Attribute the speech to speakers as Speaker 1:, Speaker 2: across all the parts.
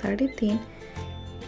Speaker 1: 3.5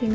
Speaker 1: 3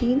Speaker 1: 3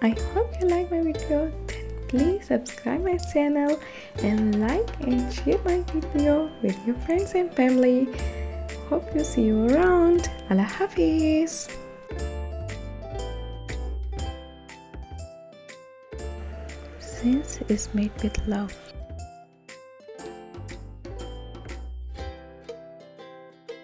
Speaker 1: I hope you like my video. Then please subscribe my channel and like and share my video with your friends and family. Hope you see you around. Allah Hafiz. Since it's made with love.